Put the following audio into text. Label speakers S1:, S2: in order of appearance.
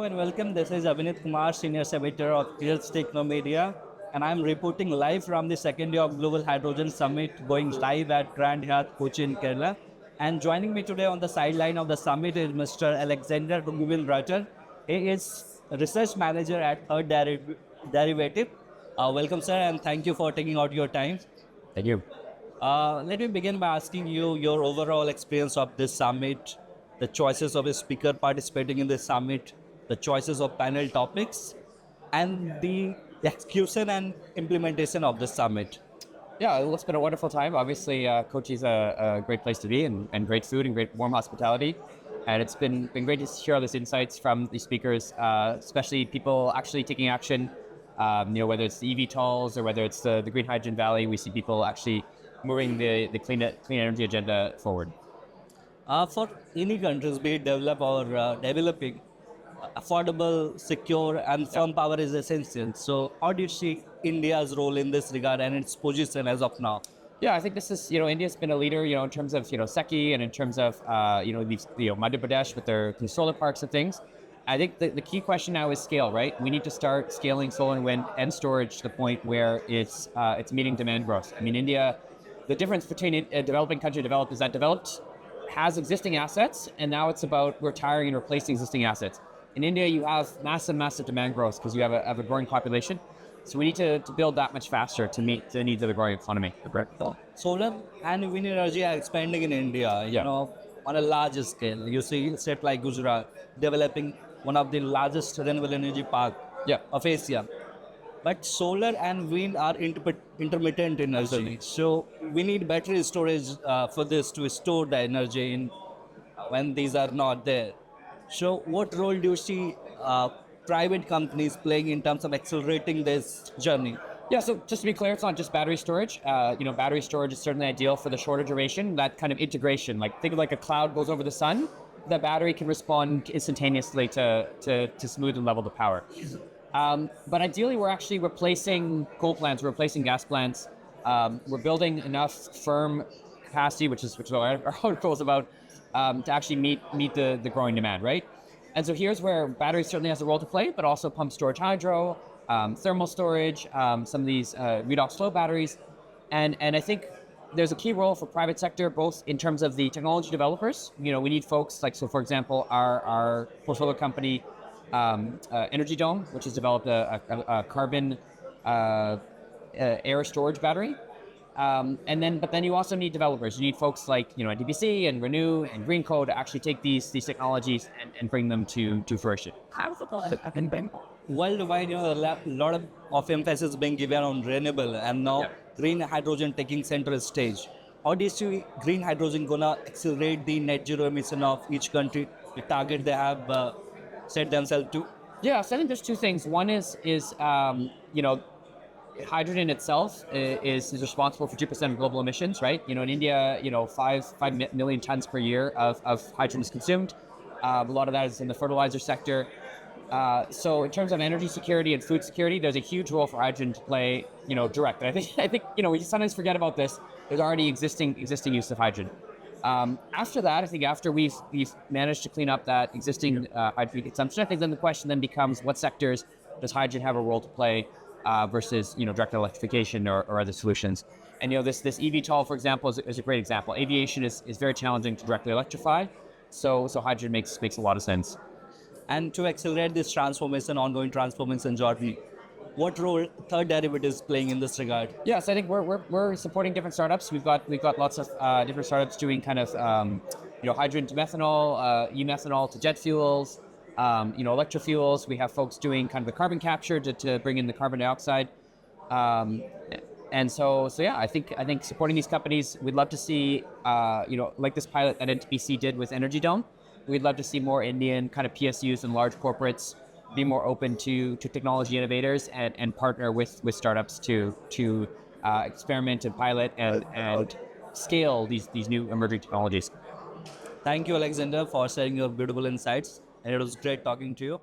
S1: Hello and welcome. This is Abhineet Kumar, Senior Editor of Elets Technomedia, and I'm reporting live from the second day of Global Hydrogen Summit going live at Grand Hyatt, Kochi in Kerala. And joining me today on the sideline of the summit is Mr. Hogeveen Rutter. He is Research Manager at Third Derivative. Welcome, sir, and thank you for taking out your time.
S2: Thank you.
S1: Let me begin by asking you your overall experience of this summit, the choices of a speaker participating in this summit, the choices of panel topics, and the execution and implementation of the summit.
S2: Yeah, it's been a wonderful time. Obviously, Kochi is a great place to be and great food and great warm hospitality. And it's been great to hear all these insights from the speakers, especially people actually taking action, whether it's the eVTOLs or whether it's the Green Hydrogen Valley. We see people actually moving the clean energy agenda forward.
S1: For any countries, be it developed or developing, affordable, secure, and firm power is essential. So, how do you see India's role in this regard and its position as of now?
S2: Yeah, I think this is, India's been a leader, in terms of, SECI and in terms of, Madhya Pradesh with their solar parks and things. I think the key question now is scale, right? We need to start scaling solar and wind and storage to the point where it's meeting demand growth. I mean, India, the difference between a developing country and developed is that developed has existing assets, and now it's about retiring and replacing existing assets. In India, you have massive demand growth because you have a growing population. So we need to build that much faster to meet the needs of the growing economy.
S1: Solar and wind energy are expanding in India, on a larger scale. You see state like Gujarat developing one of the largest renewable energy park of Asia. But solar and wind are intermittent energy. So we need battery storage for this to store the energy in when these are not there. So what role do you see private companies playing in terms of accelerating this journey?
S2: Yeah, so just to be clear, it's not just battery storage. Battery storage is certainly ideal for the shorter duration, that kind of integration. Like think of like a cloud goes over the sun, the battery can respond instantaneously to smooth and level the power. But ideally, we're actually replacing coal plants, we're replacing gas plants. We're building enough firm capacity, which is what our article is about, to actually meet the growing demand, right? And so here's where battery certainly has a role to play, but also pump storage hydro, thermal storage, some of these redox flow batteries. And I think there's a key role for private sector, both in terms of the technology developers. We need folks like, so for example, our portfolio company, Energy Dome, which has developed a carbon air storage battery. But then you also need developers. You need folks like NTPC and Renew and Greenco to actually take these technologies and bring them to fruition.
S1: Worldwide, a lot of emphasis being given on renewable and now green hydrogen taking center stage. How do you see green hydrogen gonna accelerate the net zero emission of each country, the target they have set themselves to?
S2: Yeah, so I think there's two things. One is hydrogen itself is responsible for 2% of global emissions, right? In India, 5 million tons per year of hydrogen is consumed. A lot of that is in the fertilizer sector. So in terms of energy security and food security, there's a huge role for hydrogen to play, direct. And I think we sometimes forget about this. There's already existing use of hydrogen. After that, I think after we've managed to clean up that existing hydrogen consumption, I think then the question then becomes what sectors does hydrogen have a role to play versus direct electrification or other solutions. And this eVTOL, for example, is a great example. Aviation is very challenging to directly electrify, so hydrogen makes a lot of sense.
S1: And to accelerate this ongoing transformation journey, what role Third Derivative is playing in this regard?
S2: Yes, I think we're supporting different startups. We've got lots of different startups doing kind of hydrogen to methanol, e-methanol to jet fuels, electrofuels. We have folks doing kind of the carbon capture to bring in the carbon dioxide. And so yeah, I think supporting these companies, we'd love to see like this pilot that NTPC did with Energy Dome. We'd love to see more Indian kind of PSUs and large corporates be more open to technology innovators and partner with startups to experiment and pilot and scale these new emerging technologies.
S1: Thank you, Alexander, for sharing your beautiful insights. And it was great talking to you.